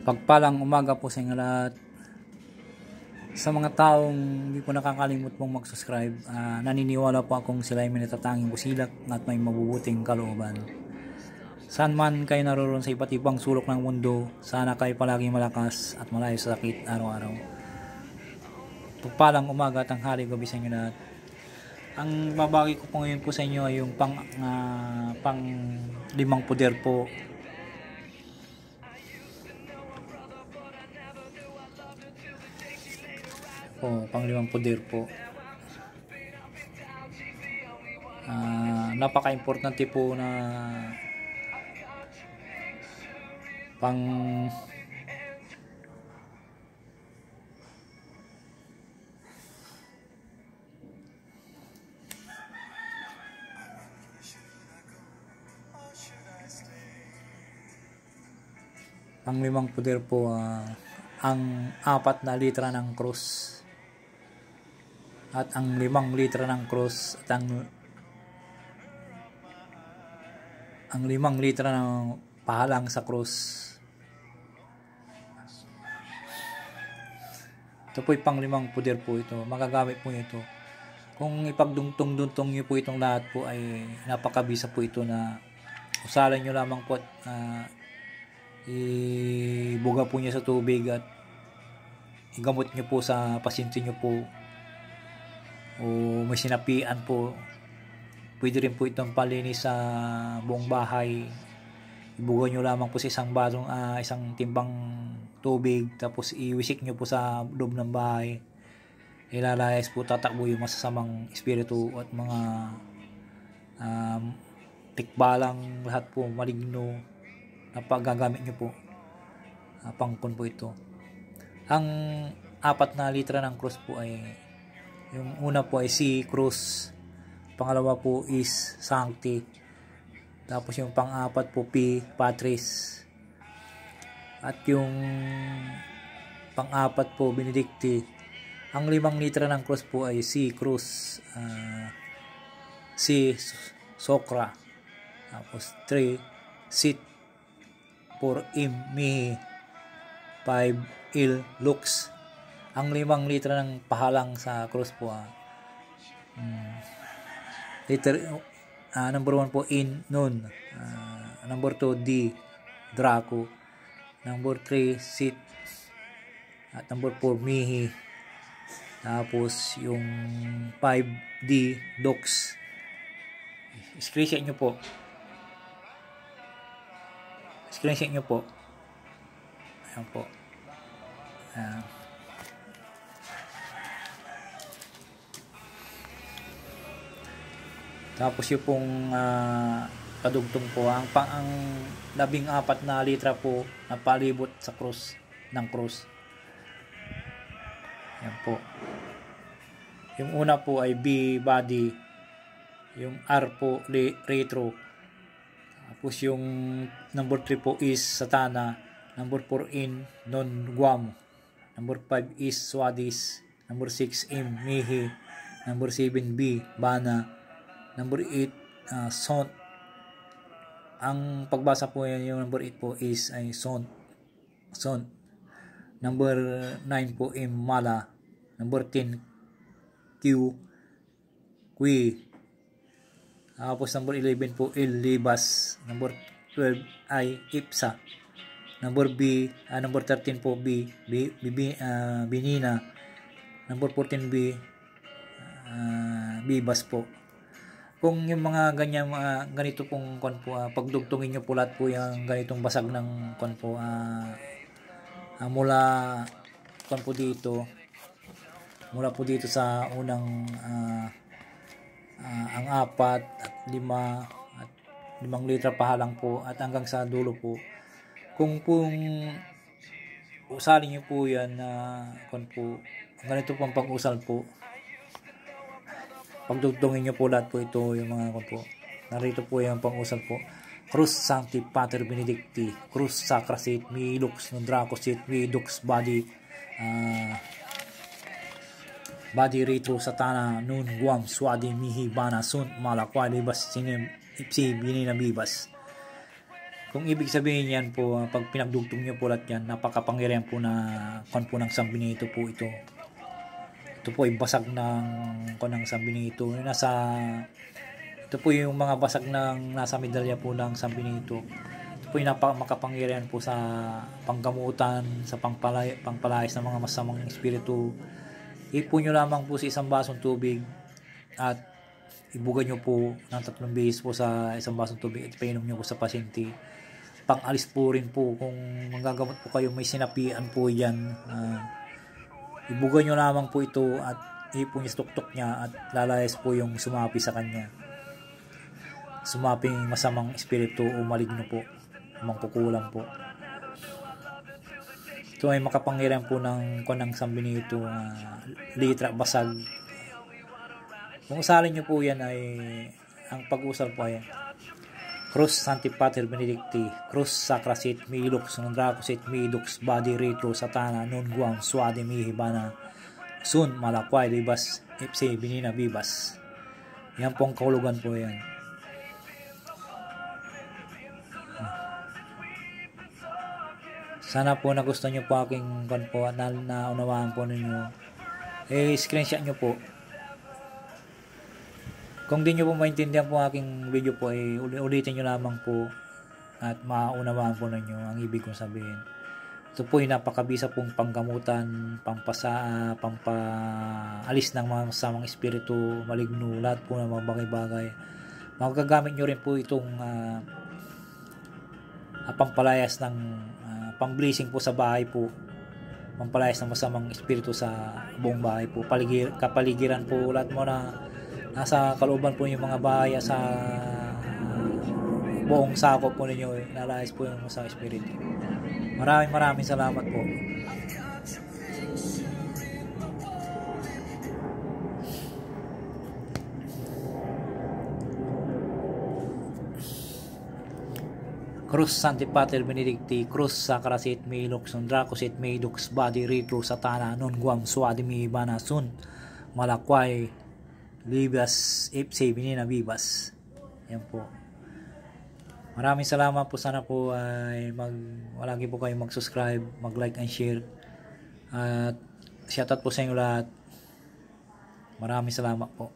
Pagpalang umaga po sa inyo lahat. Sa mga taong hindi po nakakalimot pong mag-subscribe, naniniwala po akong sila ay may natatanging busilak at may mabubuting kalooban. Saan man kayo naroon sa iba't ibang sulok ng mundo, sana kayo palaging malakas at malayo sa sakit araw-araw. Pagpalang umaga at tanghali, gabi sa inyo lahat. Ang babagi ko po ngayon po sa inyo ay yung pang limang puder po. Panglimang puder po. Napaka-importante po na panglimang puder po, ang 4 na litra ng krus at ang 5 litra ng krus at ang 5 litra ng pahalang sa krus. Ito po yung pang-5 puder po ito. Magagamit po ito. Kung ipagduntong-duntong nyo po itong lahat po ay napakabisa po ito na usalan nyo lamang po at ibuga po niya sa tubig at igamot nyo po sa pasyente nyo po o may sinapian po. Pwede rin po itong palinis sa buong bahay. Ibuga nyo lamang po sa isang timbang tubig, tapos iwisik nyo po sa loob ng bahay. Ilalayas po, tatakbo yung masasamang espiritu at mga tikbalang lahat po, maligno na paggagamit nyo po. Pangkon po ito. Ang 4 na litra ng krus po ay, yung una po ay si krus, pangalawa po is sancti, tapos yung pang-4 po P patris, at yung pang-4 po benedicti. Ang 5 litra ng krus po ay si krus, si socra, tapos 3 sit, 4 im mihi, 5 il lux. Ang 5 litra ng pahalang sa krus po, number 1 po in nun, number 2 D Draco, number 3 sit, at number 4 mihi, tapos yung 5 D dox. Screenshot nyo po, ayan po. Tapos yung pong kadugtong po, ang 14 na litra po na palibot sa krus ng krus. Yan po. Yung una po ay B body, yung R po retro, tapos yung number 3 po is satana, number 4 in non guam, number 5 is swadis, number 6 im mihi, number 7 B bana, number 8 sont. Ang pagbasa po yan, yung number 8 po is ay sont. Number 9 po im mala, number 10 Q qui, tapos number 11 po il libas, number 12 ay ipsa, number 13 po binina, number 14 bibas po. Kung yung mga ganito pong kon po, pagdugtungin nyo po lahat po yung ganitong basag ng kon po, mula po dito sa unang ang 4 at 5 at 5 litra pahalang po at hanggang sa dulo po. Kung usalin nyo po yan kon po, ganito pong pag-usal po, pagdugtungin nyo po lahat po ito, yung mga kon po, narito po yung pang-usal po. Crus sancti pater benedicti, crus sacra sit, mi lux non draco sit, mi dux body retro satana nun guam swadi mihi bana sunt mala kwa libas sinem ipsi binina bibas. Kung ibig sabihin yan po, pag pinagdugtong nyo po lahat yan, napakapangyarihan po na kon po ng Sanbenito po ito. Ito po ay basag ng kon ng Sanbenito. Ito po yung mga basag ng nasa medalya po ng Sanbenito. Ito po yung makapangyarihan po sa panggamutan, sa pangpalayas ng mga masamang espiritu. Ipo nyo lamang po sa isang basong tubig at ibugan nyo po ng 3 beses po sa isang basong tubig at painom nyo po sa pasyente. Pang-alis po rin po kung manggagamot po kayo, may sinapian po yan. Ibugan nyo lamang po ito at ipon yung tuktok niya at lalayas po yung sumapi sa kanya. Sumaping masamang espiritu o maligno po, mangkukulam po. Ito ay makapangyarihan po ng konang Sanbenito, litra basag. Kung usalin nyo po yan ay ang pag-usal po ay Cruz Sancti Pater Benedicti, Cruz Sacra Sit Milux, non Draco Sit Midux, Body Retro Satana, non Guam, Suade Mihibana, Sun Malakway Libas, Ipse Binina Bibas. Yan pong kahulugan po yan. Sana po nagustuhan nyo po aking po at naunawaan po ninyo. Screenshot nyo po. Kung di nyo po maintindihan po aking video po, ulitin nyo lamang po at maunawaan po ninyo ang ibig kong sabihin. Ito po ay napakabisa pong panggamutan, pampaalis ng mga masamang espiritu, maligno, lahat po ng mga bagay-bagay. Magagamit nyo rin po itong pampalayas ng pang-blessing po sa bahay po, pampalayas ng masamang espiritu sa buong bahay po, kapaligiran po, lahat mo na nasa kalooban po yung mga bahay sa buong sakop po ninyo, lalayas po yung masamang espiritu. Maraming salamat po. Cruz Sancti Pater Benedicti, Cruz Sacra Sit Milux, non Draco Sit Midux, Body Retro Satana, non Guam, Suade Mihibana, Sun Malakway Libas, Ipse Binina Bibas. Yan po. Maraming salamat po. Sana po ay lagi po kayong mag-subscribe, mag-like and share. At shoutout po sa inyo lahat. Maraming salamat po.